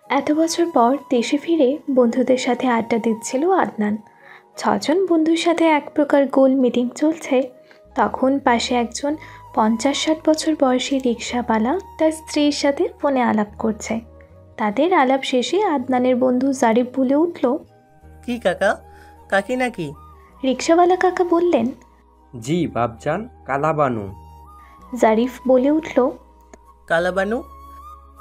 এত বছর পর দেশে ফিরে বন্ধুদের সাথে আড্ডা দিচ্ছিল আদনান। ছজন বন্ধুর সাথে এক প্রকার গোল মিটিং চলছে। তখন পাশে একজন ৫০-৬০ বছর বয়সী রিকশাওয়ালা তার স্ত্রীর সাথে ফোনে আলাপ করছে। তাদের আলাপ শেষে আদনানের বন্ধু জারিফ বলে উঠল, কি কাকা, কাকি নাকি? রিকশাওয়ালা কাকা বললেন, জি বাপজান, কালাবানু। জারিফ বলে উঠল, কালাবানু?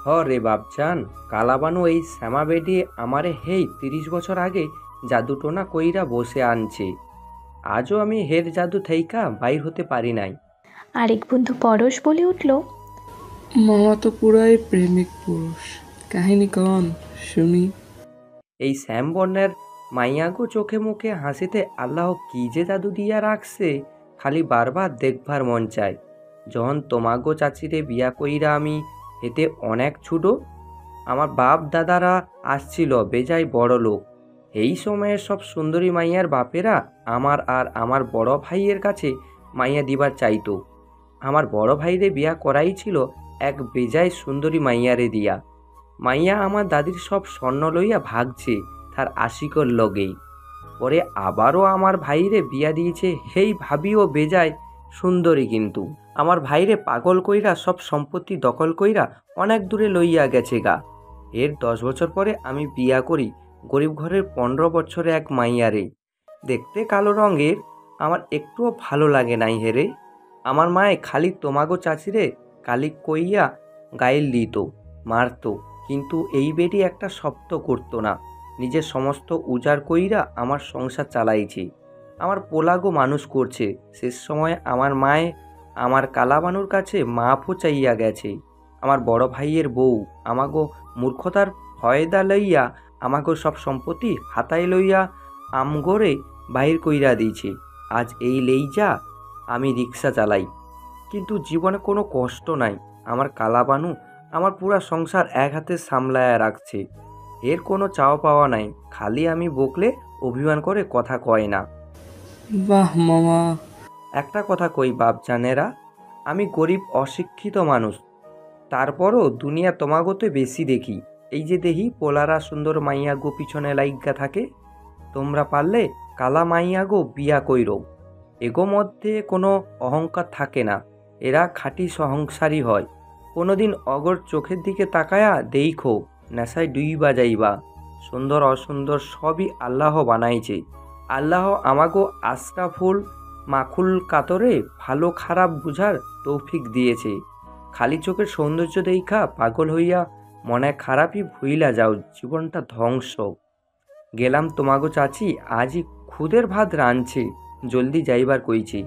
হ রে বাপজান, কালাবানু এই শ্যামা বেডি আমারে হেই ৩০ বছর আগে জাদুটোনা কইরা বসে আনছে। আজও আমি হের জাদু থেইকা বাইর হতে পারি নাই। আরেক বন্ধু পরশ বলে উঠল, মামা তো পুরাই প্রেমিক পুরুষ। কাহিনী কন শুনি। এই শ্যামবর্ণের মাইয়াগো চোখে মুখে হাসিতে আল্লাহ কি যে জাদু দিয়া রাখছে, খালি বারবার দেখবার মন চায়। যখন তোমাগো চাচিরে বিয়া কইরা আমি এতে অনেক ছুটো, আমার বাপ দাদারা আসছিল বেজায় বড় লোক। এই সময়ে সব সুন্দরী মাইয়ার বাপেরা আমার আর আমার বড় ভাইয়ের কাছে মাইয়া দিবার চাইতো। আমার বড় ভাইরে বিয়া করাই ছিল এক বেজায় সুন্দরী মাইয়ারে দিয়া। মাইয়া আমার দাদির সব স্বর্ণ লইয়া ভাগছে তার আশিকর লগেই। পরে আবারও আমার ভাইরে বিয়া দিয়েছে হেই ভাবিও বেজায় সুন্দরী, কিন্তু আমার ভাইরে পাগল কইরা সব সম্পত্তি দখল কইরা অনেক দূরে লইয়া গেছে গা। এর 10 বছর পরে আমি বিয়া করি গরিব ঘরের 15 বছরে এক মাইয়ারে। দেখতে কালো রঙের, আমার একটুও ভালো লাগে নাই হেরে। আমার মায়ে খালি তোমাগো চাচিরে কালি কইয়া গাইল দিত, মারতো, কিন্তু এই বেটি একটা শব্দ করতো না। নিজের সমস্ত উজাড় কইরা আমার সংসার চালাইছে, আমার পোলাগো মানুষ করছে। শেষ সময়ে আমার মায়ে আমার কালাবানুর কাছে মাফও চাইয়া গেছে। আমার বড় ভাইয়ের বউ আমাগো মূর্খতার ফয়দা লইয়া আমাগো সব সম্পত্তি হাতায় লইয়া আমগরে বাহির কইরা দিয়েছে। আজ এই লেইজা আমি রিক্সা চালাই, কিন্তু জীবনে কোনো কষ্ট নাই। আমার কালাবানু আমার পুরা সংসার এক হাতে সামলায়া রাখছে। এর কোনো চাওয়া পাওয়া নাই, খালি আমি বকলে অভিমান করে কথা কয় না। বাহ মামা। একটা কথা কই বাপজানেরা, আমি গরিব অশিক্ষিত মানুষ, তারপরও দুনিয়া তোমাগোতে বেশি দেখি। এই যে দেহি পোলারা সুন্দর মাইয়াগো পিছনে লাইগা থাকে, তোমরা পারলে কালা মাইয়াগো বিয়া কইরো। এগো মধ্যে কোনো অহংকার থাকে না, এরা খাঁটি সহংসারী হয়। কোনোদিন অগর চোখের দিকে তাকায়া দেইখো, নেশায় ডুইবা যাইবা। সুন্দর অসুন্দর সবই আল্লাহ বানাইছে। আল্লাহ আমাগো আশরাফুল মাখুল কাতরে ভালো খারাপ বুঝার তৌফিক দিয়েছে। খালি চোখের সৌন্দর্য দেইখা পাগল হইয়া মনে খারাপই ভুইলা যাও, জীবনটা ধ্বংস। গেলাম তোমাগো চাচি, আজই খুদের ভাত রাঁধছে, জলদি যাইবার কইছি।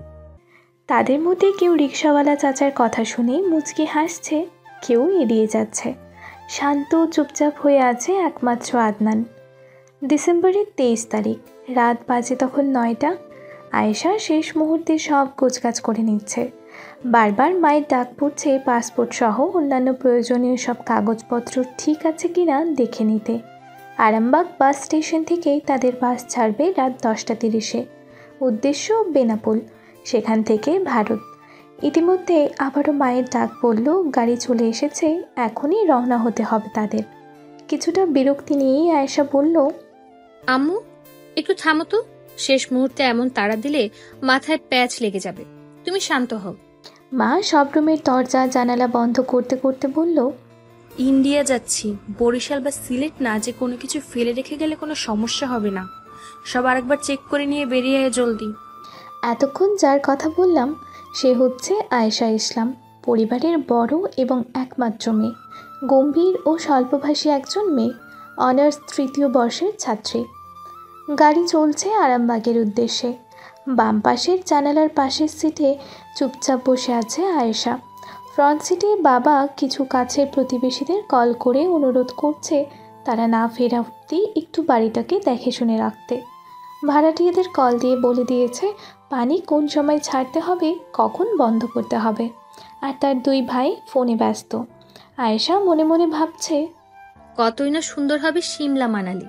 তাদের মধ্যে কেউ রিকশাওয়ালা চাচার কথা শুনে মুচকি হাসছে, কেউ এড়িয়ে যাচ্ছে। শান্ত চুপচাপ হয়ে আছে একমাত্র আদনান। ডিসেম্বরের 23 তারিখ, রাত বাজে তখন 9টা। আয়েশা শেষ মুহূর্তে সব গোছগাছ করে নিচ্ছে। বারবার মায়ের ডাক পড়ছে পাসপোর্ট সহ অন্যান্য প্রয়োজনীয় সব কাগজপত্র ঠিক আছে কিনা দেখে নিতে। আরামবাগ বাস স্টেশন থেকে তাদের বাস ছাড়বে রাত 10টা 30-এ। উদ্দেশ্য বেনাপোল, সেখান থেকে ভারত। ইতিমধ্যে আবারও মায়ের ডাক পড়ল, গাড়ি চলে এসেছে, এখনই রওনা হতে হবে তাদের। কিছুটা বিরক্তি নিয়েই আয়েশা বলল, আম্মু একটু থামো তো, শেষ মুহূর্তে এমন তাড়া দিলে মাথায় প্যাচ লেগে যাবে, তুমি শান্ত হও। মা সব রুমের দরজা জানালা বন্ধ করতে করতে বলল, ইন্ডিয়া যাচ্ছি, বরিশাল বা সিলেট না যে কোনো কিছু ফেলে রেখে গেলে কোনো সমস্যা হবে না। সব আরেকবার চেক করে নিয়ে বেরিয়ে আয় জলদি। এতক্ষণ যার কথা বললাম সে হচ্ছে আয়েশা ইসলাম, পরিবারের বড় এবং একমাত্র মেয়ে। গম্ভীর ও স্বল্পভাষী একজন মেয়ে, অনার্স 3য় বর্ষের ছাত্রী। গাড়ি চলছে আরামবাগের উদ্দেশ্যে। বাম পাশের জানালার পাশের সিটে চুপচাপ বসে আছে আয়েশা। ফ্রন্ট সিটে বাবা কিছু কাছের প্রতিবেশীদের কল করে অনুরোধ করছে তারা না ফেরা অবধি একটু বাড়িটাকে দেখে শুনে রাখতে। ভাড়াটিয়াদের কল দিয়ে বলে দিয়েছে পানি কোন সময় ছাড়তে হবে, কখন বন্ধ করতে হবে। আর তার 2 ভাই ফোনে ব্যস্ত। আয়েশা মনে মনে ভাবছে, কতই না সুন্দর হবে সিমলা মানালি,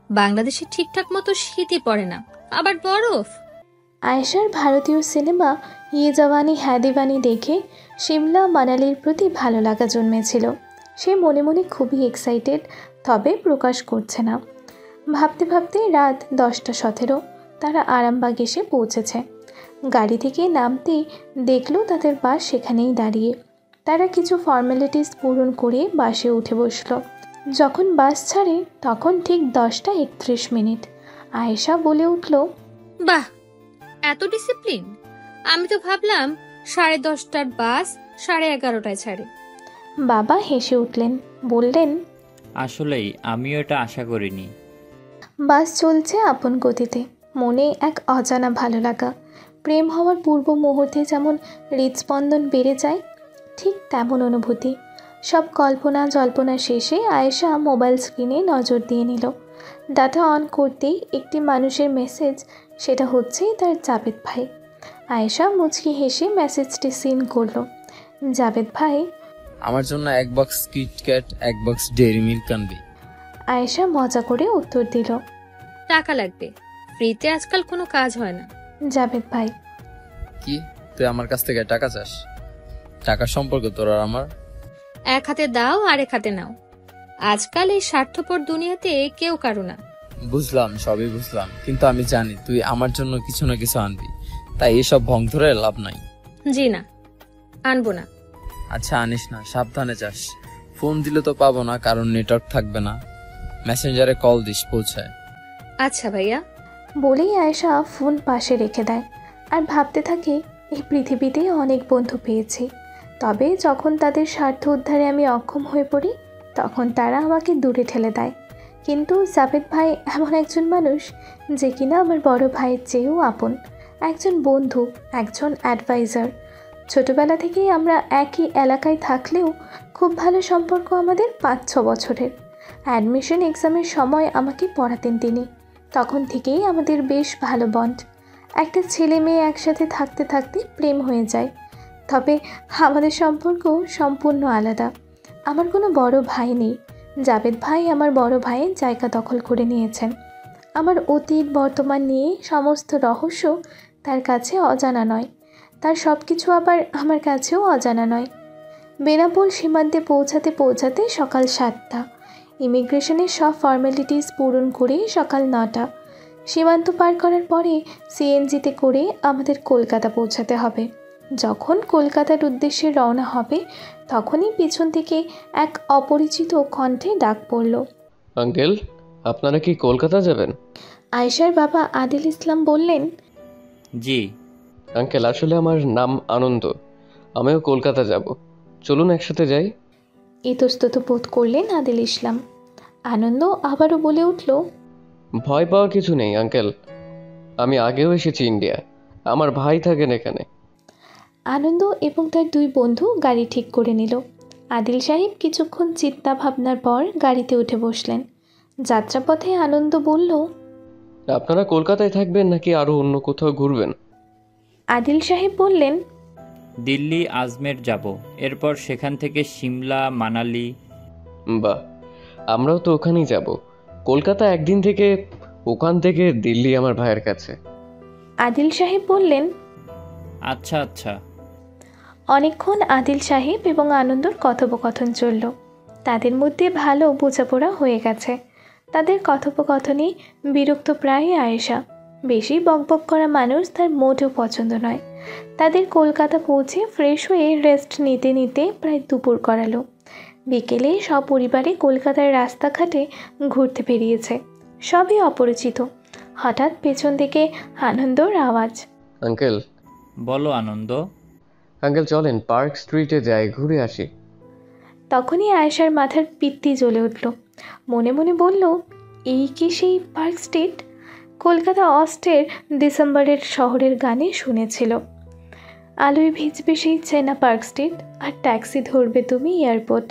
বাংলাদেশে ঠিকঠাক মতো শীতই পড়ে না, আবার বরফ। আয়েশার ভারতীয় সিনেমা ইয়ে জওয়ানি হ্যায় দিওয়ানি দেখে সিমলা মানালির প্রতি ভালো লাগা জন্মেছিল। সে মনে মনে খুবই এক্সাইটেড, তবে প্রকাশ করছে না। ভাবতে ভাবতে রাত 10:17 তারা আরামবাগ এসে পৌঁছেছে। গাড়ি থেকে নামতেই দেখলো তাদের বাস সেখানেই দাঁড়িয়ে। তারা কিছু ফর্মালিটিস পূরণ করে বাসে উঠে বসলো। যখন বাস ছাড়ে তখন ঠিক 10:31। আয়েশা বলে উঠল, বাহ, এত ডিসিপ্লিন! আমি তো ভাবলাম 10:30টার বাস 11:30টায় ছাড়ে। বাবা হেসে উঠলেন, বললেন, আসলেই আমিও এটা আশা করিনি। বাস চলছে আপন গতিতে। মনে এক অজানা ভালো লাগা। প্রেম হওয়ার পূর্ব মুহূর্তে যেমন হৃদস্পন্দন বেড়ে যায়, ঠিক তেমন অনুভূতি। সব কল্পনা জল্পনা শেষে আয়েশা মোবাইল স্ক্রিনে নজর দিয়ে নিল। ডাটা অন করতেই একটি মানুষের মেসেজ, সেটা হচ্ছে তার জাবেদ ভাই। আয়েশা মুচকি হেসে মেসেজটি সিন করলো। জাবেদ ভাই, আমার জন্য 1 box KitKat, 1 box dairy milk আনবি। আয়েশা মজা করে উত্তর দিল, টাকা লাগবে, ফ্রিতে আজকাল কোনো কাজ হয় না। জাবেদ ভাই, কি তুই আমার কাছ থেকে টাকা চাস? টাকার সম্পর্ক তোর আর আমার? এক হাতে দাও, আরেক হাতে নাও। আজকাল এই স্বার্থপর দুনিয়াতে কেউ কারো না। বুঝলাম, সবই বুঝলাম, কিন্তু আমি জানি তুই আমার জন্য কিছু না কিছু আনবি, তাই এসব ভং ধরে লাভ নাই। জি না, আনবো না। আচ্ছা আনিস না, সাবধানে যাস। ফোন দিলে তো পাবো না, কারণ নেটওয়ার্ক থাকবে না। মেসেঞ্জারে কল দিস, পৌঁছায়। আচ্ছা ভাইয়া। বলেই আয়েশা ফোন পাশে রেখে দেয় আর ভাবতে থাকে, এই পৃথিবীতে অনেক বন্ধু পেয়েছি, তবে যখন তাদের স্বার্থ উদ্ধারে আমি অক্ষম হয়ে পড়ি তখন তারা আমাকে দূরে ঠেলে দেয়। কিন্তু জাবেদ ভাই এমন একজন মানুষ যে কিনা আমার বড় ভাইয়ের চেয়েও আপন, একজন বন্ধু, একজন অ্যাডভাইজার। ছোটবেলা থেকেই আমরা একই এলাকায় থাকলেও খুব ভালো সম্পর্ক আমাদের 5-6 বছরের। অ্যাডমিশন এক্সামের সময় আমাকে পড়াতেন তিনি, তখন থেকেই আমাদের বেশ ভালো বন্ড। একটা ছেলে মেয়ে একসাথে থাকতে থাকতে প্রেম হয়ে যায়, তবে আমাদের সম্পর্ক সম্পূর্ণ আলাদা। আমার কোনো বড় ভাই নেই। জাবেদ ভাই আমার বড় ভাইয়ের জায়গা দখল করে নিয়েছেন। আমার অতীত বর্তমান নিয়ে সমস্ত রহস্য তার কাছে অজানা নয়, তার সব কিছু আবার আমার কাছেও অজানা নয়। বেনাপোল সীমান্তে পৌঁছাতে পৌঁছাতে সকাল 7টা। ইমিগ্রেশনের সব ফর্মালিটিস পূরণ করে সকাল 9টা। সীমান্ত পার করার পরে সিএনজিতে করে আমাদের কলকাতা পৌঁছাতে হবে। যখন কলকাতার উদ্দেশ্যে রওনা হবে তখনই পিছন থেকে এক অপরিচিত কণ্ঠে ডাক পড়ল, আঙ্কেল, আপনারা কি কলকাতা যাবেন? আয়েশার বাবা আদিল ইসলাম বললেন, জি। আঙ্কেল, আসলে আমার নাম আনন্দ, আমিও কলকাতা যাব, চলুন একসাথে যাই। ইতস্তত বোধ করলেন আদিল ইসলাম। আনন্দ আবারও বলে উঠল, ভয় পাওয়ার কিছু নেই আঙ্কেল, আমি আগেও এসেছি ইন্ডিয়া, আমার ভাই থাকেন এখানে। আনন্দ এবং তার 2 বন্ধু গাড়ি ঠিক করে নিল। আদিল সাহেব কিছুক্ষণ চিন্তা ভাবনার পর গাড়িতে উঠে বসলেন। যাত্রাপথে আনন্দ বলল, আপনারা কলকাতায় থাকবেন নাকি আরও অন্য কোথাও ঘুরবেন? আদিল সাহেব বললেন, দিল্লি, আজমের যাব, এরপর সেখান থেকে সিমলা, মানালি। বাহ, আমরাও তো ওখানেই যাব। কলকাতা একদিন থেকে, ওখান থেকে দিল্লি আমার ভাইয়ের কাছে। আদিল সাহেব বললেন, আচ্ছা আচ্ছা। অনেকক্ষণ আদিল সাহেব এবং আনন্দর কথোপকথন চলল। তাদের মধ্যে ভালো বোঝাপড়া হয়ে গেছে। তাদের কথোপকথনে বিরক্ত প্রায় আয়েশা। বেশি বকবক করা মানুষ তার মোটেও পছন্দ নয়। তাদের কলকাতা পৌঁছে ফ্রেশ হয়ে রেস্ট নিতে নিতে প্রায় দুপুর করালো। বিকেলে সপরিবারে কলকাতার রাস্তাঘাটে ঘুরতে বেরিয়েছে। সবই অপরিচিত। হঠাৎ পেছন থেকে আনন্দর আওয়াজ, আঙ্কেল। বলো আনন্দ। আঙ্কেল চলেন পার্ক স্ট্রিটে যাই, ঘুরে আসি। তখনই আয়েশার মাথার পিত্তি জ্বলে উঠল। মনে মনে বলল, এই কি সেই পার্ক স্ট্রিট কলকাতা অস্টের ডিসেম্বরের শহরের গানে শুনেছিল? আলোয় ভিজবে সেই চেনা পার্ক স্ট্রিট, আর ট্যাক্সি ধরবে তুমি এয়ারপোর্ট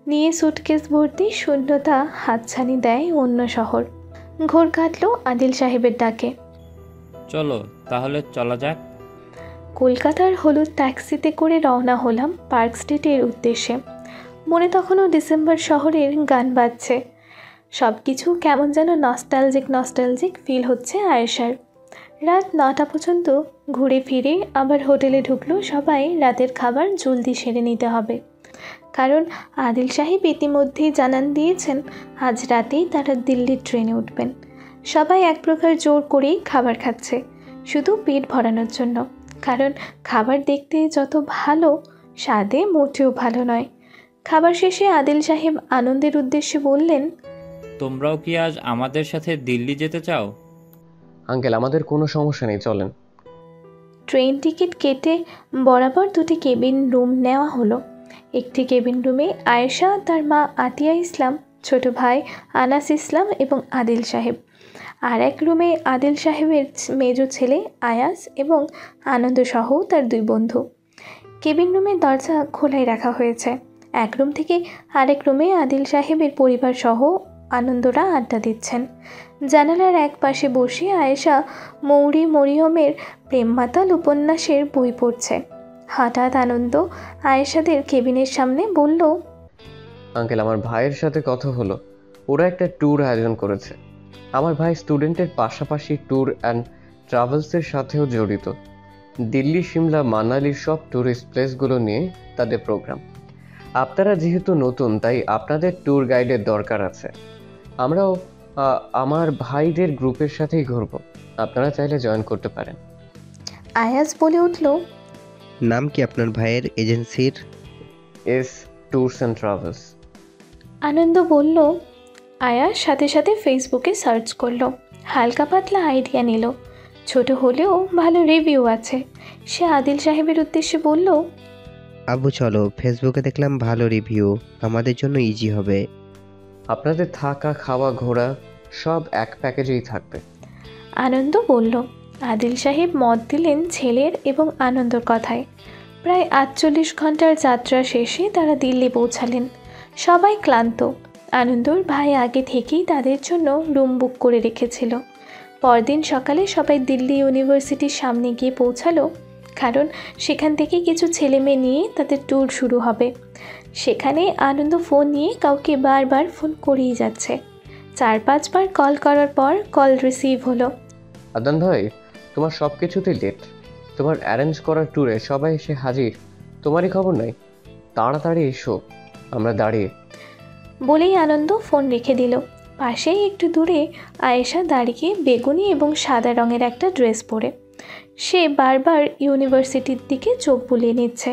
নিয়ে। সুটকেস ভর্তি শূন্যতা হাতছানি দেয় অন্য শহর। ঘোর কাটল আদিল সাহেবের ডাকে, চলো তাহলে চলা যাক। কলকাতার হলুদ ট্যাক্সিতে করে রওনা হলাম পার্ক স্ট্রিটের উদ্দেশ্যে। মনে তখনও ডিসেম্বর শহরের গান বাজছে। সব কিছু কেমন যেন নস্টালজিক ফিল হচ্ছে আয়েশার। রাত 9টা পর্যন্ত ঘুরে ফিরে আবার হোটেলে ঢুকলো সবাই। রাতের খাবার জলদি সেরে নিতে হবে। কারণ আদিল সাহেব ইতিমধ্যেই জানান দিয়েছেন আজ রাতেই তারা দিল্লির ট্রেনে উঠবেন। সবাই এক প্রকার জোর করেই খাবার খাচ্ছে, শুধু পেট ভরানোর জন্য। কারণ খাবার দেখতে যত ভালো, স্বাদে মোটেও ভালো নয়। খাবার শেষে আদিল সাহেব আনন্দের উদ্দেশ্যে বললেন, তোমরাও কি আজ আমাদের সাথে দিল্লি যেতে চাও? আঙ্কেল, আমাদের কোনো সমস্যা নেই, চলেন। ট্রেন টিকিট কেটে বরাবর দুটি কেবিন রুম নেওয়া হলো। একটি কেবিন রুমে আয়েশা, তার মা আতিয়া ইসলাম, ছোট ভাই আনাস ইসলাম এবং আদিল সাহেব। আর এক রুমে আদিল সাহেবের মেজ ছেলে আয়াস এবং আনন্দসহ তার 2 বন্ধু। কেবিন রুমের দরজা খোলাই রাখা হয়েছে। এক রুম থেকে আরেক রুমে আদিল সাহেবের পরিবার সহ আনন্দরা আড্ডা দিচ্ছেন। জানালার এক পাশে বসে আয়েশা মৌরি মরিয়মের প্রেম মাতাল উপন্যাসের বই পড়ছে। হঠাৎ আনন্দ আয়েশাদের কেবিনের সামনে বলল, আঙ্কেল, আমার ভাইয়ের সাথে কথা হলো, ওরা একটা ট্যুর আয়োজন করেছে। আমার ভাই স্টুডেন্টের পাশাপাশি ট্যুর অ্যান্ড ট্রাভেলসের সাথেও জড়িত। দিল্লি, সিমলা, মানালির সব ট্যুরিস্ট প্লেসগুলো নিয়ে তাদের প্রোগ্রাম। আপনারা যেহেতু নতুন, তাই আপনাদের ট্যুর গাইডের দরকার আছে। আমরাও আমার ভাইদের গ্রুপের সাথেই ঘুরবো, আপনারা চাইলে জয়েন করতে পারেন। আয়াস বলে উঠল, নাম কি আপনার ভাইয়ের এজেন্সির? S tours and travels. Anand বলল। আয়াস সাথে সাথে ফেসবুকে সার্চ করলো, হালকা পাতলা আইডিয়া নিল। ছোট হলেও ভালো রিভিউ আছে। সে আদিল সাহেবের উদ্দেশ্যে বলল, আব্বু চলো, ফেসবুকে দেখলাম ভালো রিভিউ, আমাদের জন্য ইজি হবে। আপনাদের থাকা, খাওয়া, ঘোরা সব এক প্যাকেজেই থাকবে। আনন্দ বলল। আদিল সাহেব মত দিলেন ছেলের এবং আনন্দর কথায়। প্রায় 48 ঘন্টার যাত্রা শেষে তারা দিল্লি পৌঁছালেন। সবাই ক্লান্ত। আনন্দর ভাই আগে থেকেই তাদের জন্য রুম বুক করে রেখেছিল। পরদিন সকালে সবাই দিল্লি ইউনিভার্সিটির সামনে গিয়ে পৌঁছালো, কারণ সেখান থেকে কিছু ছেলে মেয়ে নিয়ে তাদের ট্যুর শুরু হবে। সেখানে আনন্দ ফোন নিয়ে কাউকে বারবার ফোন করেই যাচ্ছে। 4-5 বার কল করার পর কল রিসিভ হলো। আদান ভাই, তোমার সব কিছুতেই লেট। তোমার অ্যারেঞ্জ করার ট্যুরে সবাই এসে হাজির, তোমারই খবর নাই। তাড়াতাড়ি এসো, আমরা দাঁড়িয়ে। বলেই আনন্দ ফোন রেখে দিল। পাশেই একটু দূরে আয়েশা দাঁড়িয়ে বেগুনি এবং সাদা রঙের একটা ড্রেস পরে সে বারবার ইউনিভার্সিটির দিকে চোখ বুলিয়ে নিচ্ছে।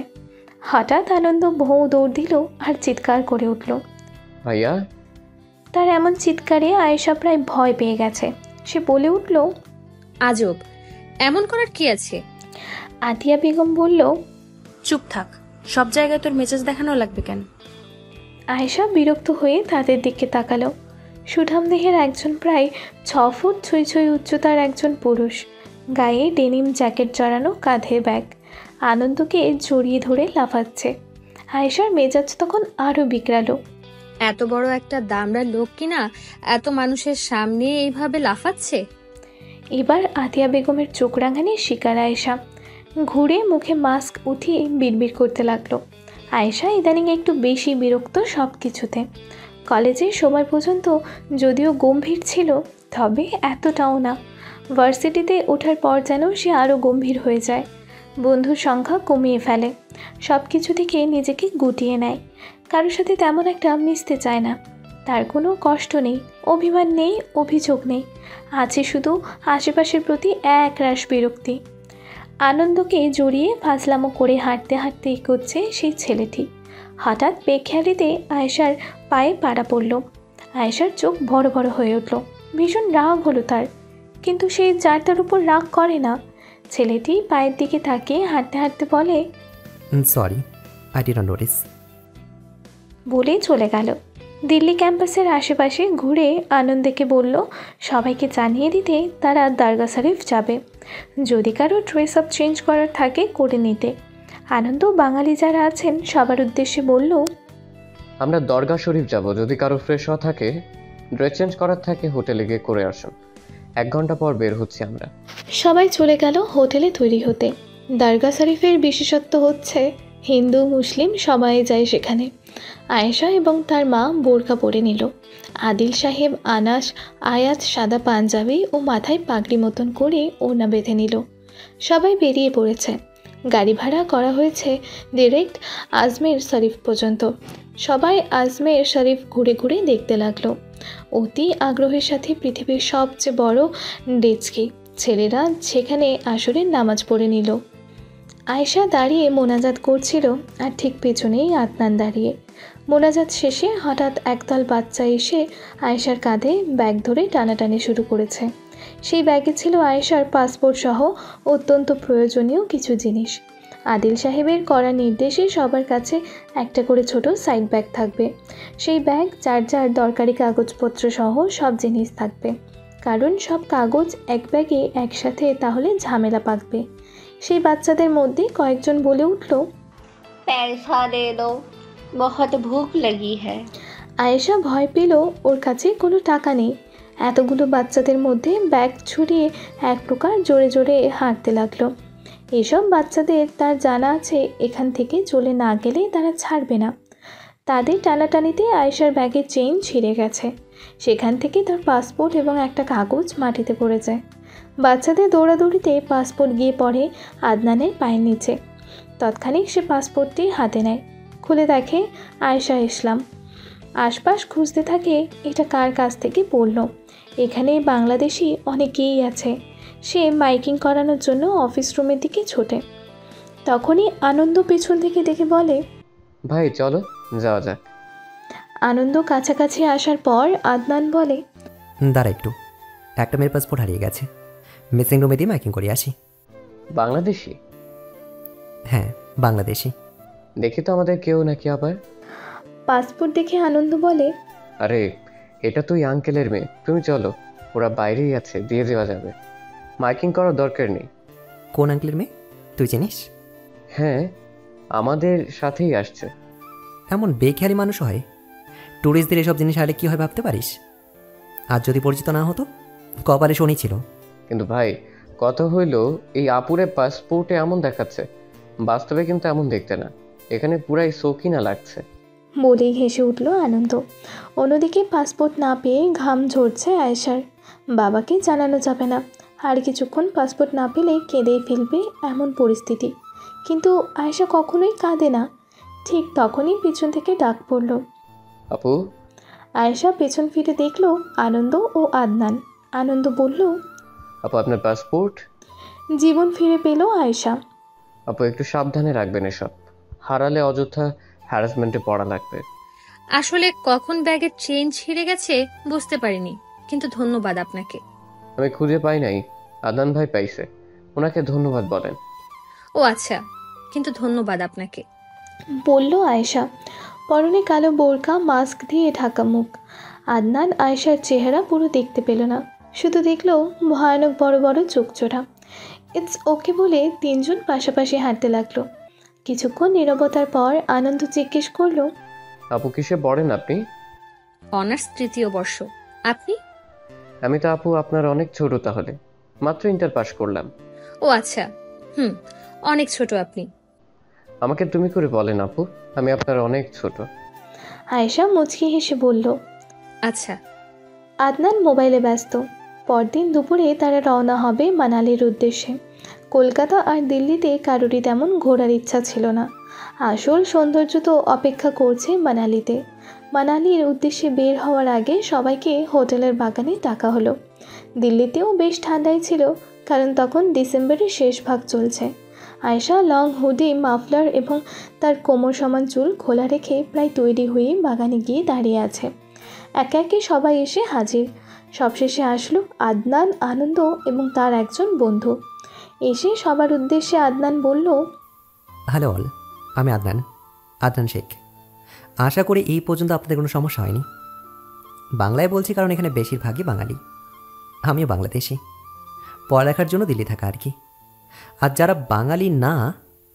হঠাৎ আনন্দ ভৌ দৌড় দিল আর চিৎকার করে উঠল। ভাইয়া! তার এমন চিৎকারে আয়েশা প্রায় ভয় পেয়ে গেছে। সে বলে উঠল, আজব, এমন করার কি আছে? আতিয়া বেগম বলল, চুপ থাক, সব জায়গায় তোর মেজাজ দেখানো লাগবে কেন? আয়েশা বিরক্ত হয়ে তাদের দিকে তাকালো। সুঠাম দেহের একজন, প্রায় 6 ফুট ছুঁই ছুঁই উচ্চতার একজন পুরুষ, গায়ে ডেনিম জ্যাকেট জড়ানো, কাঁধে ব্যাগ, আনন্দকে জড়িয়ে ধরে লাফাচ্ছে। আয়েশার মেজাজ তখন আরও বিগড়ালো। এত বড় একটা দামড়া লোক কিনা এত মানুষের সামনে এইভাবে লাফাচ্ছে। এবার আতিয়া বেগমের চোখ রাঙানি শিকার আয়েশা। ঘুরে মুখে মাস্ক উঠিয়ে বিড়বিড় করতে লাগলো। আয়েশা ইদানিং একটু বেশি বিরক্ত সব কিছুতে। কলেজের সময় পর্যন্ত যদিও গম্ভীর ছিল, তবে এতটাও না। ভার্সিটিতে ওঠার পর যেন সে আরও গম্ভীর হয়ে যায়। বন্ধুর সংখ্যা কমিয়ে ফেলে, সব কিছু থেকে নিজেকে গুটিয়ে নেয়। কারোর সাথে তেমন একটা মিশতে চায় না। তার কোনো কষ্ট নেই, অভিমান নেই, অভিযোগ নেই, আছে শুধু আশেপাশের প্রতি একরাশ বিরক্তি। আনন্দকে জড়িয়ে ফাজলামো করে হাঁটতে হাঁটতে এগোচ্ছে সেই ছেলেটি। হঠাৎ বেখেয়ালিতে আয়েশার পায়ে পাড়া পড়ল। আয়েশার চোখ বড় বড় হয়ে উঠল। ভীষণ রাগ হলো তার, কিন্তু সে যার তার উপর রাগ করে না। ছেলেটি পায়ের দিকে তাকিয়ে হাঁটতে হাঁটতে বলে, sorry, I did not notice, বলে চলে গেল। দিল্লি ক্যাম্পাসের আশেপাশে ঘুরে আনন্দকে বলল সবাইকে জানিয়ে দিতে তারা দরগা শরীফ যাবে, যদি কারো ড্রেস আপ চেঞ্জ করার থাকে করে নিতে। আনন্দ বাঙালি যারা আছেন সবার উদ্দেশ্যে বলল, আমরা দরগা শরীফ যাব, যদি কারো ফ্রেশ হওয়া থাকে, ড্রেস চেঞ্জ করার থাকে হোটেলে গিয়ে করে আসুন। 1 ঘন্টা পর বের হচ্ছি আমরা। সবাই চলে গেল হোটেলে তৈরি হতে। দরগা শরীফের বিশেষত্ব হচ্ছে হিন্দু মুসলিম সবাই যায় সেখানে। আয়েশা এবং তার মা বোরকা পরে নিল। আদিল সাহেব, আনাস, আয়াত সাদা পাঞ্জাবি ও মাথায় পাগড়ি মতন করে ওড়না বেঁধে নিল। সবাই বেরিয়ে পড়েছে। গাড়ি ভাড়া করা হয়েছে ডিরেক্ট আজমের শরীফ পর্যন্ত। সবাই আজমের শরীফ ঘুরে ঘুরে দেখতে লাগলো। অতি আগ্রহের সাথে পৃথিবীর সবচেয়ে বড় ডেচকি ছেলেরা সেখানে আসরের নামাজ পড়ে নিল। আয়েশা দাঁড়িয়ে মোনাজাত করছিল, আর ঠিক পেছনেই আদনান দাঁড়িয়ে। মোনাজাত শেষে হঠাৎ একদল বাচ্চা এসে আয়েশার কাঁধে ব্যাগ ধরে টানাটানি শুরু করেছে। সেই ব্যাগে ছিল আয়েশার পাসপোর্ট সহ অত্যন্ত প্রয়োজনীয় কিছু জিনিস। আদিল সাহেবের করা নির্দেশে সবার কাছে একটা করে ছোট সাইড ব্যাগ থাকবে। সেই ব্যাগ যার যার দরকারি কাগজপত্র সহ সব জিনিস থাকবে, কারণ সব কাগজ এক ব্যাগে একসাথে তাহলে ঝামেলা পাকবে। সেই বাচ্চাদের মধ্যে কয়েকজন বলে উঠল, पैसा दे दो, बहुत भूख लगी है। আয়েশা ভয় পেল ওর কাছে কোনো টাকা নেই। এতগুলো বাচ্চাদের মধ্যে ব্যাগ ছুড়িয়ে এক প্রকার জোরে জোরে হাঁটতে লাগলো। এসব বাচ্চাদের তার জানা আছে এখান থেকে চলে না গেলে তারা ছাড়বে না। তাদের টানাটানিতে আয়েশার ব্যাগের চেইন ছিঁড়ে গেছে। সেখান থেকে তার পাসপোর্ট এবং একটা কাগজ মাটিতে পড়ে যায়। বাচ্চাদের দৌড়াদৌড়িতে পাসপোর্ট গিয়ে পড়ে আদনানের পায়ের নিচে। তৎক্ষণিক সে পাসপোর্টটি হাতে নেয়, খুলে দেখে আয়েশা ইসলাম। আশপাশ খুঁজতে থাকে এটা কার কাছ থেকে পড়ল। এখানে বাংলাদেশি অনেকেই আছে। সে মাইকিং করানোর জন্য অফিস রুমের দিকে ছোটে। তখনই আনন্দ পেছন থেকে দেখে বলে, ভাই চলো যাওয়া যাক। আনন্দ কাছাকাছি আসার পর আদনান বলে, দাঁড়া একটু, একটা মেয়ের পাসপোর্ট হারিয়ে গেছে, মিসিং রুমে দিয়ে মাইকিং করে আসি। বাংলাদেশি? হ্যাঁ বাংলাদেশি। দেখি তো আমাদের কেউ নাকি আবার। পাসপোর্ট দেখে আনন্দ বলে, আরে এটা তুই আঙ্কেলের মেয়ে, তুমি চলো, ওরা বাইরেই আছে, দিয়ে দেওয়া যাবে, মাইকিং করার দরকার নেই। কোন আঙ্কেলের মেয়ে তুই চিনিস? হ্যাঁ আমাদের সাথেই আসছে। এমন বেখেয়ালি মানুষ হয়? ট্যুরিস্টদের এসব জিনিস আলে কী হয় ভাবতে পারিস? আর যদি পরিচিত না হতো, কপালে শনি ছিল। কিন্তু ভাই কথা হইল, এই আপুরে পাসপোর্টে এমন দেখাচ্ছে, বাস্তবে কিন্তু এমন দেখতে না, এখানে পুরাই শৌখিনা লাগছে। বলেই হেসে উঠল আনন্দ। অন্যদিকে পাসপোর্ট না পেয়ে ঘাম ঝরছে আয়েশার। বাবাকে জানানো যাবে না, আর কিছুক্ষণ পাসপোর্ট না পেলে কেঁদেই ফেলবে এমন পরিস্থিতি। কিন্তু আয়েশা কখনোই কাঁদে না। ঠিক তখনই পেছন থেকে ডাক পড়ল, আপু। আয়েশা পেছন ফিরে দেখল আনন্দ ও আদনান। আনন্দ বলল, আপু আপনার পাসপোর্ট। জীবন ফিরে পেল আয়েশা। আপু একটু সাবধানে রাখবেন, এসব হারালে অযথা হ্যারাসমেন্টে পড়া লাগবে। আসলে কখন ব্যাগের চেইন ছিঁড়ে গেছে বুঝতে পারিনি, কিন্তু ধন্যবাদ আপনাকে। আমি খুঁজে পাই নাই, আদনান ভাই পাইছে, ওনাকে ধন্যবাদ বলেন। ও আচ্ছা, কিন্তু ধন্যবাদ আপনাকে, বলল আয়েশা। পরনে কালো বোরকা, মাস্ক দিয়ে ঢাকা মুখ। আদনান আয়েশার চেহারা পুরো দেখতে পেল না, শুধু দেখলো ভয়ানক বড় বড় চোখজোড়া। ইটস ওকে বলে তিনজন পাশাপাশি হাঁটতে লাগলো। কিছুক্ষণ নীরবতার পর আনন্দ জিজ্ঞেস করলো, আপু কিসে পড়েন আপনি? অনার্স 3য় বর্ষ। আপনি? আমি তো আপু আপনার অনেক ছোট, তাহলে মাত্র ইন্টার পাস করলাম। ও আচ্ছা, অনেক ছোট আপনি। আমাকে তুমি করে বলেন আপু, আমি আপনার অনেক ছোট। আয়েশা মুচকি হেসে বলল, আচ্ছা। আদনান মোবাইলে ব্যস্ত। পরদিন দুপুরে তারা রওনা হবে মানালির উদ্দেশ্যে। কলকাতা আর দিল্লিতে কারোরই তেমন ঘোরার ইচ্ছা ছিল না। আসল সৌন্দর্য তো অপেক্ষা করছে মানালিতে। মানালির উদ্দেশ্যে বের হওয়ার আগে সবাইকে হোটেলের বাগানে ডাকা হলো। দিল্লিতেও বেশ ঠান্ডাই ছিল, কারণ তখন ডিসেম্বরের শেষ ভাগ চলছে। আয়েশা লং হুডি, মাফলার এবং তার কোমর সমান চুল খোলা রেখে প্রায় তৈরি হয়ে বাগানে গিয়ে দাঁড়িয়ে আছে। একে একে সবাই এসে হাজির। সবশেষে আসলো আদনান, আনন্দ এবং তার একজন বন্ধু। এসে সবার উদ্দেশ্যে আদনান বলল, হ্যালো অল, আমি আদনান শেখ। আশা করি এই পর্যন্ত আপনাদের কোনো সমস্যা হয়নি। বাংলায় বলছি কারণ এখানে বেশিরভাগই বাঙালি। আমিও বাংলাদেশি, পড়ালেখার জন্য দিল্লি থাকা আর কি। আর যারা বাঙালি না,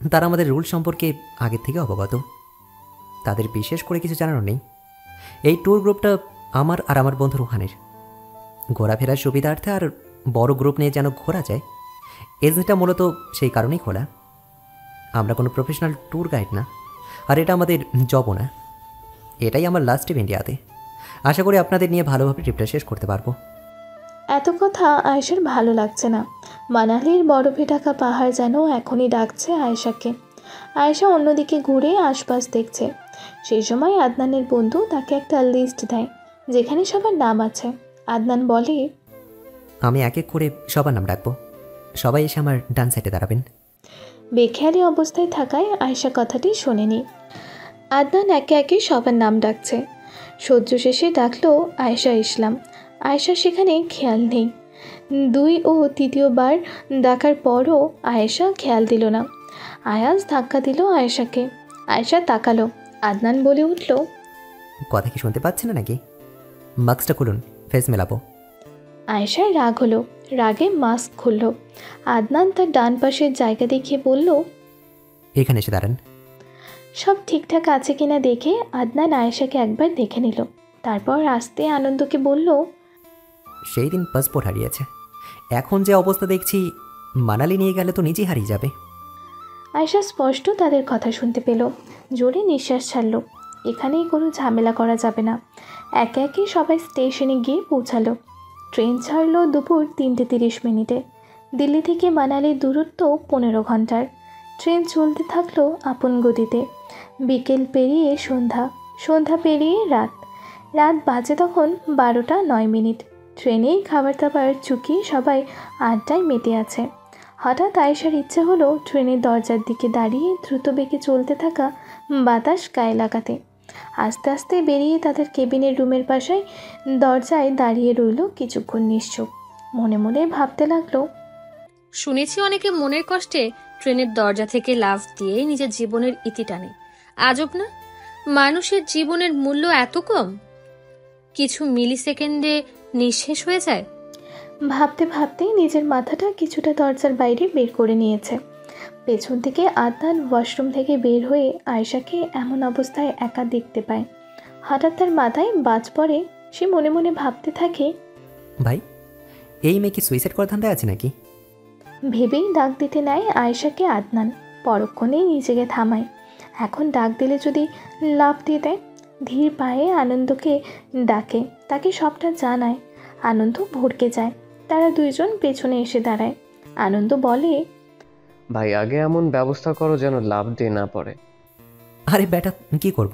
তারা আমাদের রুল সম্পর্কে আগের থেকে অবগত, তাদের বিশেষ করে কিছু জানানো নেই। এই ট্যুর গ্রুপটা আমার আর আমার বন্ধু রুহানের। ঘোরাফেরার সুবিধার্থে আর বড় গ্রুপ নিয়ে যেন ঘোরা যায়, এজেন্টটা মূলত সেই কারণেই খোলা। আমরা কোনো প্রফেশনাল ট্যুর গাইড না, আর এটা আমাদের জবও না। এটাই আমার লাস্ট ট্রিপ ইন্ডিয়াতে। আশা করি আপনাদের নিয়ে ভালোভাবে ট্রিপটা শেষ করতে পারবো। এত কথা আয়েশার ভালো লাগছে না। মানালির বরফে ঢাকা পাহাড় যেন এখনই ডাকছে আয়েশাকে। আয়েশা অন্যদিকে ঘুরে আশপাশ দেখছে। সেই সময় আদনানের বন্ধু তাকে একটা লিস্ট দেয় যেখানে সবার নাম আছে। আদনান বলে, আমি এক এক করে সবার নাম ডাকবো, সবাই এসে আমার ডান সাইডে দাঁড়াবেন। বেখেয়ালি অবস্থায় থাকায় আয়েশা কথাটি শোনেনি। আদনান একে একে সবার নাম ডাকছে। সহ্য শেষে ডাকলো আয়েশা ইসলাম। আয়েশা সেখানে খেয়াল নেই। 2 ও 3য় বার ডাকার পরও আয়েশা খেয়াল দিল না। আয়াজ ধাক্কা দিল আয়েশাকে। আয়েশা তাকালো। আদনান বলে উঠল, কথা কি শুনতে পাচ্ছেন না নাকি? মাস্কটা খুলুন, ফেস মেলাবো। আয়েশার রাগ হলো। রাগে মাস্ক খুলল। আদনান তার ডান পাশের জায়গা দেখিয়ে বলল, এখানে এসে দাঁড়ান। সব ঠিকঠাক আছে কিনা দেখে আদনান আয়েশাকে একবার দেখে নিল। তারপর আস্তে আনন্দকে বলল, সেই দিন পাসপোর্ট হারিয়েছে, এখন যে অবস্থা দেখছি মানালি নিয়ে গেলে তো নিজেই হারিয়ে যাবে। আয়েশা স্পষ্ট তাদের কথা শুনতে পেল। জোরে নিঃশ্বাস ছাড়ল। এখানেই কোনো ঝামেলা করা যাবে না। একে একে সবাই স্টেশনে গিয়ে পৌঁছালো। ট্রেন ছাড়লো দুপুর 3:30 দিল্লি থেকে মানালির দূরত্ব 15 ঘন্টার। ট্রেন চলতে থাকলো আপন গতিতে। বিকেল পেরিয়ে সন্ধ্যা, সন্ধ্যা পেরিয়ে রাত। রাত বাজে তখন 12:09। ট্রেনেই খাবার দাবার চুকিয়ে সবাই আড্ডায় মেতে আছে। হঠাৎ আয়েশার ইচ্ছে হলো ট্রেনের দরজার দিকে দাঁড়িয়ে দ্রুত বেগে চলতে থাকা বাতাস গায়ে লাগাতে। আস্তে আস্তে বেরিয়ে তাদের কেবিনের রুমের পাশে দরজায় দাঁড়িয়ে রইল কিছুক্ষণ নিশ্চুপ। মনে মনে ভাবতে লাগলো, শুনেছি অনেকে মনের কষ্টে ট্রেনের দরজা থেকে লাফ দিয়ে নিজের জীবনের ইতি টানে। আজব না, মানুষের জীবনের মূল্য এত কম, কিছু মিলি সেকেন্ডে নিঃশেষ হয়ে যায়। ভাবতে ভাবতেই নিজের মাথাটা কিছুটা দরজার বাইরে বের করে নিয়েছে। পেছন থেকে আদনান ওয়াশরুম থেকে বের হয়ে আয়েশাকে এমন অবস্থায় একা দেখতে পায়। হঠাৎ তার মাথায় বাজ পড়ে। সে মনে মনে ভাবতে থাকে, ভাই, এই মেয়ে কি সুইসাইড করার ধান্দায় আছে নাকি? ভেবেই ডাক দিতে নেয় আয়েশাকে আদনান। পরক্ষণেই নিজেকে থামায়। এখন ডাক দিলে যদি লাফ দিয়ে দেয়। ধীর পায়ে আনন্দকে ডাকে, তাকে সবটা জানায়। আনন্দ ভড়কে যায়। তারা দুইজন পেছনে এসে দাঁড়ায়। আনন্দ বলে, ভাই আগে এমন ব্যবস্থা করো যেন লাভ দিয়ে না পড়ে। আরে বেটা, কি করব?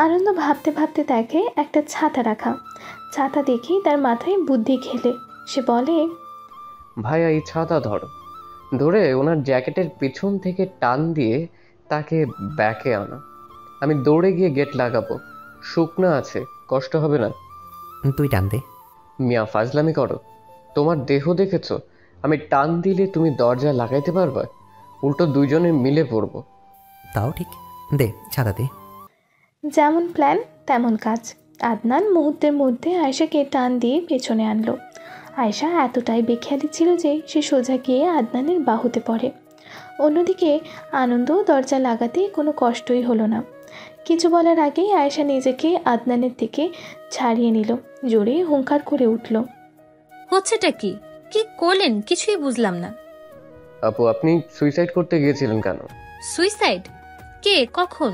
আনন্দ ভাবতে ভাবতে দেখে একটা ছাতা রাখা। ছাতা দেখেই তার মাথায় বুদ্ধি খেলে। সে বলে, ভাইয়া এই ছাতা ধরো। ধরে ওনার জ্যাকেটের পিছন থেকে টান দিয়ে তাকে ব্যাকে আনা। আমি দৌড়ে গিয়ে গেট লাগাবো। শুকনো আছে, কষ্ট হবে না। তুই টান দে। মিয়া ফাজলামি করো। তোমার দেহ দেখেছো? আমি টান দিলে তুমি দরজা লাগাইতে পারবা? উল্টো দুইজনে মিলে পড়বো। তাও ঠিক, দে ছাতা দে। যেমন প্ল্যান তেমন কাজ। আদনান মুহূর্তের মধ্যে আয়েশাকে টান দিয়ে পেছনে আনলো। আয়েশা এতটাই বেখেয়ালি ছিল যে সে সোজা গিয়ে আদনানের বাহুতে পড়ে। অন্যদিকে আনন্দ দরজা লাগাতে কোনো কষ্টই হলো না। কিছু বলার আগেই আয়েশা নিজেকে আদনানের থেকে ছাড়িয়ে নিল। জোরে হুঙ্কার করে উঠল, হচ্ছেটা কি? কি করলেন কিছুই বুঝলাম না। আপু, আপনি সুইসাইড করতে গিয়েছিলেন কেন? সুইসাইড? কে, কখন?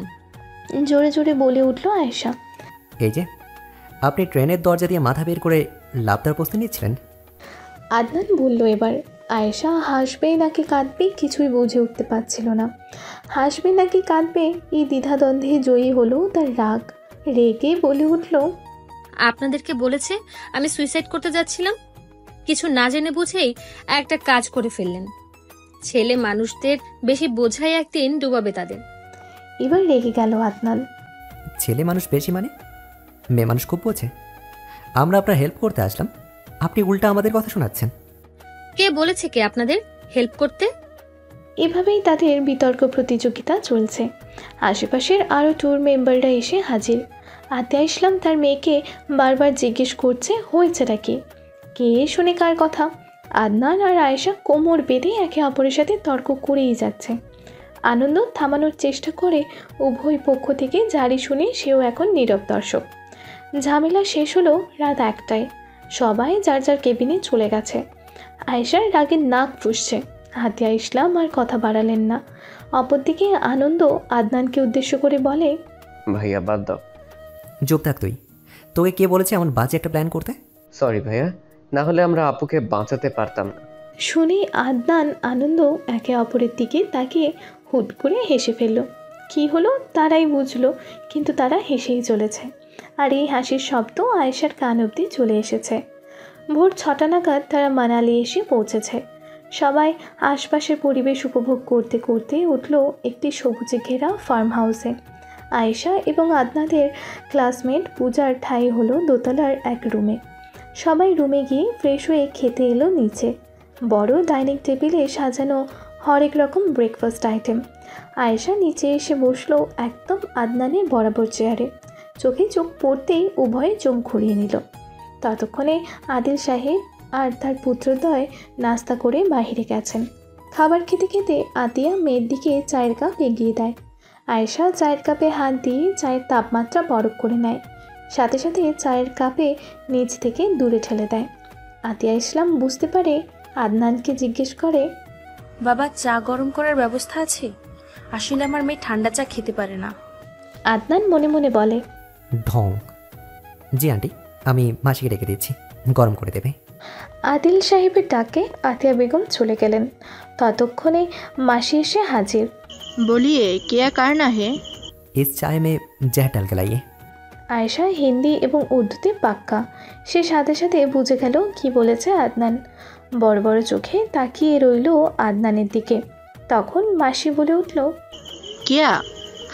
জোরে জোরে বলে উঠল আয়েশা। এই যে আপনি ট্রেনের দরজা দিয়ে মাথা বের করে লাফ দেওয়ার প্রস্তুতি নিচ্ছিলেন। আদনান বলল এবার। আয়েশা হাসবে নাকি কাঁদবে কিছুই বুঝে উঠতে পারছিল না। হাসবে নাকি কাঁদবে এই দ্বিধাদ্বন্দ্বে জয়ী হলো তার রাগ। রেগে বলে উঠল, আপনাদেরকে বলেছে আমি সুইসাইড করতে যাচ্ছিলাম, কিছু না জেনে বুঝেই একটা কাজ করে ফেললেন। ছেলে মানুষদের বেশি বোঝাই একদিন ডুবাবে তাদের। এবার রেগে গেল আদনান। ছেলে মানুষ বেশি মানে? মেয়ে মানুষ খুব বোঝে। আমরা আপনার হেল্প করতে আসলাম, আপনি উল্টা আমাদের কথা শোনাচ্ছেন। কে বলেছে কে আপনাদের হেল্প করতে? এভাবেই তাদের বিতর্ক প্রতিযোগিতা চলছে। আশেপাশের আরও ট্যুর মেম্বাররা এসে হাজির। আতিয়া ইসলাম তার মেয়েকে বারবার জিজ্ঞেস করছে হয়েছেটা কি। কে শুনে কার কথা। আদনান আর আয়েশা কোমর বেঁধে একে অপরের সাথে তর্ক করেই যাচ্ছে। আনন্দ থামানোর চেষ্টা করে উভয় পক্ষ থেকে জারি শুনে সেও এখন নীরব দর্শক। ঝামেলা শেষ হলো রাত 1টায়। সবাই যার যার কেবিনে চলে গেছে। আয়েশার রাগে নাক ফুঁসছে। আতিয়া ইসলাম আর কথা বাড়ালেন না। অপরদিকে আনন্দ আদনানকে উদ্দেশ্য করে বলে, ভাইয়া বাদ দাও। চুপ থাক তুই। তোকে কে বলেছে এমন বাজে একটা প্ল্যান করতে? সরি ভাইয়া, না হলে আমরা আপুকে বাঁচাতে পারতাম না। শুনে আদনান আনন্দ একে অপরের দিকে তাকিয়ে হুট করে হেসে ফেলল। কি হলো তারাই বুঝলো, কিন্তু তারা হেসেই চলেছে। আর এই হাসির শব্দ আয়েশার কান অবধি চলে এসেছে। ভোর 6টা নাগাদ তারা মানালি এসে পৌঁছেছে। সবাই আশপাশের পরিবেশ উপভোগ করতে করতে উঠল একটি সবুজে ঘেরা ফার্ম হাউসে। আয়েশা এবং আদনাদের ক্লাসমেট পূজার ঠাঁই হলো দোতলার এক রুমে। সবাই রুমে গিয়ে ফ্রেশ হয়ে খেতে এলো নিচে। বড় ডাইনিং টেবিলে সাজানো হরেক রকম ব্রেকফাস্ট আইটেম। আয়েশা নিচে এসে বসলো একদম আদনানের বরাবর চেয়ারে। চোখে চোখ পড়তেই উভয়ে চোখ ঘুরিয়ে নিল। ততক্ষণে আদিল সাহেব আর তার পুত্রদ্বয় নাস্তা করে বাইরে গেছেন। খাবার খেতে খেতে আতিয়া মেয়ের দিকে চায়ের কাপ এগিয়ে দেয়। আয়েশা চায়ের কাপে হাত দিয়ে চায়ের তাপমাত্রা বরফ করে নেয়, সাথে সাথে চায়ের কাপে নিচ থেকে দূরে ঠেলে দেয়। আতিয়া ইসলাম বুঝতে পারে, আদনানকে জিজ্ঞেস করে, বাবা চা গরম করার ব্যবস্থা আছে? আসলে আমার মেয়ে ঠান্ডা চা খেতে পারে না। আদনান মনে মনে বলে, ঢং। জি আন্টি, আমি মাসিকে ডেকে দিচ্ছি, গরম করে দেবে। আদিল সাহেবের ডাকে আতিয়া বেগম চলে গেলেন। ততক্ষণে মাসি এসে হাজির। बोलिए क्या करना है? इस चाय में जहर डाल के लाइए। আয়েশা হিন্দি এবং উর্দুতে পাক্কা, সে সাথে সাথে বুঝে গেল কি বলেছে আদনান। বড় বড় চোখে তাকিয়ে রইল আদনানের দিকে। তখন মাসি বলে উঠল, क्या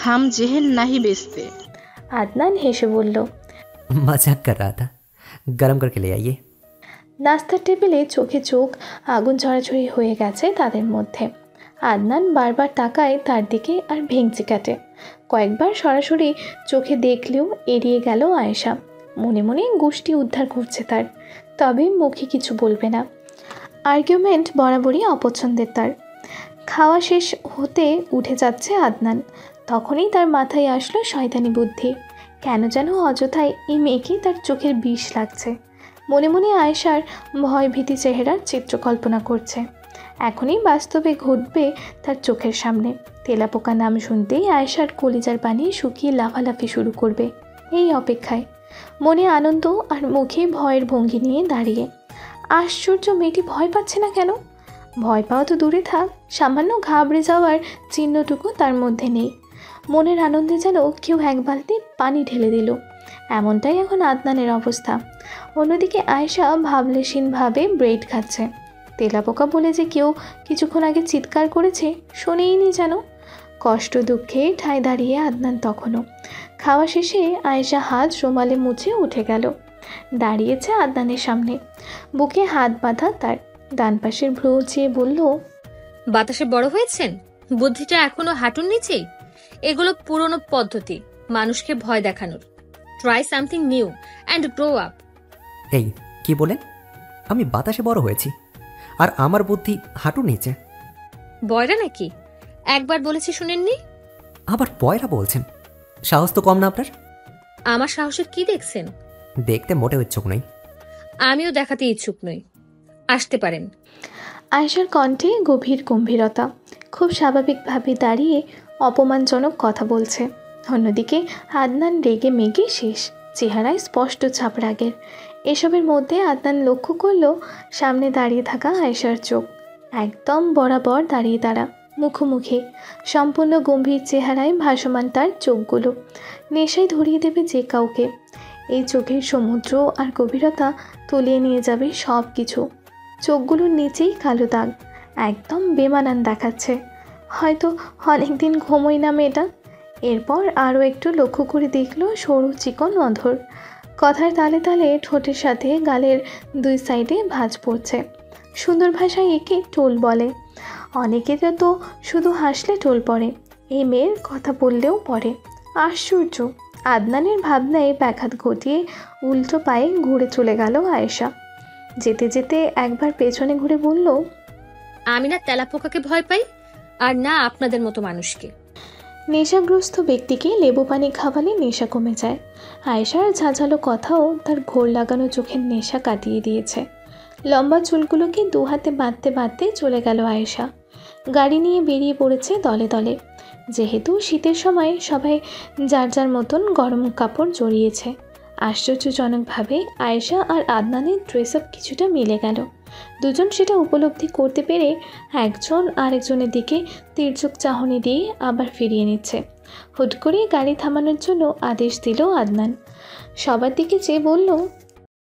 हम जहर नहीं बेचते। আদনান হেসে বলল, मजाक कर रहा था, गरम करके ले आइए। নাস্তার টেবিলে চোখে চোখ আগুন ঝরাঝরি হয়ে গেছে তাদের মধ্যে। আদনান বারবার তাকায় তার দিকে আর ভেঙচি কাটে। কয়েকবার সরাসরি চোখে দেখলেও এড়িয়ে গেল আয়েশা। মনে মনে গোষ্ঠী উদ্ধার করছে তার, তবে মুখে কিছু বলবে না। আর্গুমেন্ট বরাবরই অপছন্দের তার। খাওয়া শেষ হতে উঠে যাচ্ছে আদনান, তখনই তার মাথায় আসলো শয়তানি বুদ্ধি। কেন যেন অযথায় এই মেয়েকে তার চোখের বিষ লাগছে। মনে মনে আয়েশার ভয়ভীতি চেহারার চিত্র কল্পনা করছে। এখনই বাস্তবে ঘটবে তার চোখের সামনে। তেলাপোকা নাম শুনতেই আয়েশার কলিজার পানি শুকিয়ে লাফালাফি শুরু করবে এই অপেক্ষায়। মনে আনন্দ আর মুখে ভয়ের ভঙ্গি নিয়ে দাঁড়িয়ে। আশ্চর্য, মেয়েটি ভয় পাচ্ছে না কেন? ভয় পাওয়া তো দূরে থাক, সামান্য ঘাবড়ে যাওয়ার চিহ্নটুকু তার মধ্যে নেই। মনের আনন্দে যেন কেউ এক বালতি পানি ঢেলে দিল। এমনটাই এখন আদনানের অবস্থা। অন্যদিকে আয়েশা ভাবলেশীনভাবে ব্রেড খাচ্ছে। তেলাপোকা বলে যে কেউ কিছুক্ষণ আগে চিৎকার করেছে শোনেইনি যেন। কষ্ট দুঃখে ঠায় দাঁড়িয়ে আদনান তখনও। খাওয়া শেষে আয়েশা হাত রুমালে মুছে উঠে গেল। দাঁড়িয়েছে আদনানের সামনে, বুকে হাত বাঁধা তার। ডান পাশের ভ্রু চেয়ে বলল, বাতাসে বড় হয়েছেন, বুদ্ধিটা এখনো হাঁটুর নিচেই। এগুলো পুরনো পদ্ধতি মানুষকে ভয় দেখানোর। Try something new and grow up. এই কি বলেন? আমি বাতাসে বড় হয়েছি আর আমার বুদ্ধি হাঁটুর নিচে? বয়রা নাকি? একবার বলেছি শুনেননি? আবার বয়রা বলছেন? সাহস তো কম না আপনার। আমার সাহসের কি দেখছেন? দেখতে মোটেও ইচ্ছুক নই। আমিও দেখাতে ইচ্ছুক নই। আসতে পারেন। আয়েশার কণ্ঠে গভীর গম্ভীরতা। খুব স্বাভাবিকভাবে দাঁড়িয়ে অপমানজনক কথা বলছে। অন্যদিকে আদনান রেগে মেগে শেষ, চেহারায় স্পষ্ট ছাপ রাগের। এসবের মধ্যে আদনান লক্ষ্য করল সামনে দাঁড়িয়ে থাকা আয়েশার চোখ একদম বরাবর দাঁড়িয়ে তারা, মুখোমুখি। সম্পূর্ণ গম্ভীর চেহারায় ভাসমান তার চোখগুলো, নেশায় ধরিয়ে দেবে যে কাউকে। এই চোখের সমুদ্র আর গভীরতা তলিয়ে নিয়ে যাবে সব কিছু। চোখগুলোর নিচেই কালো দাগ, একদম বেমানান দেখাচ্ছে। হয়তো অনেকদিন ঘুমোই না মেয়েটা। এরপর আরও একটু লক্ষ্য করে দেখল সরু চিকন অধর, কথার তালে তালে ঠোঁটের সাথে গালের দুই সাইডে ভাঁজ পড়ছে। সুন্দর ভাষায় একে টোল বলে। অনেকে তো শুধু হাসলে টোল পড়ে, এই মেয়ের কথা বললেও পড়ে। আশ্চর্য! আদনানের ভাবনায় ব্যাঘাত ঘটিয়ে উল্টো পায়ে ঘুরে চলে গেল আয়েশা। যেতে যেতে একবার পেছনে ঘুরে বলল, আমি না তেলাপোকাকে ভয় পাই, আর না আপনাদের মতো মানুষকে। নেশাগ্রস্ত ব্যক্তিকে লেবু পানি খাওয়ালে নেশা কমে যায়। আয়েশার ঝাঁঝালো কথাও তার ঘোর লাগানো চোখের নেশা কাটিয়ে দিয়েছে। লম্বা চুলগুলোকে দু হাতে বাঁধতে বাঁধতে চলে গেল আয়েশা। গাড়ি নিয়ে বেরিয়ে পড়েছে দলে দলে। যেহেতু শীতের সময় সবাই যার যার মতন গরম কাপড় জড়িয়েছে। আশ্চর্যজনকভাবে আয়েশা আর আদনানের ড্রেস আপ কিছুটা মিলে গেল। দুজন সেটা উপলব্ধি করতে পেরে একজন আরেকজনের দিকে তীর্যক চাহনি দিয়ে আবার ফিরিয়ে নিচ্ছে। হুট করে গাড়ি থামানোর জন্য আদেশ দিল আদনান। সবার দিকে চেয়ে বলল,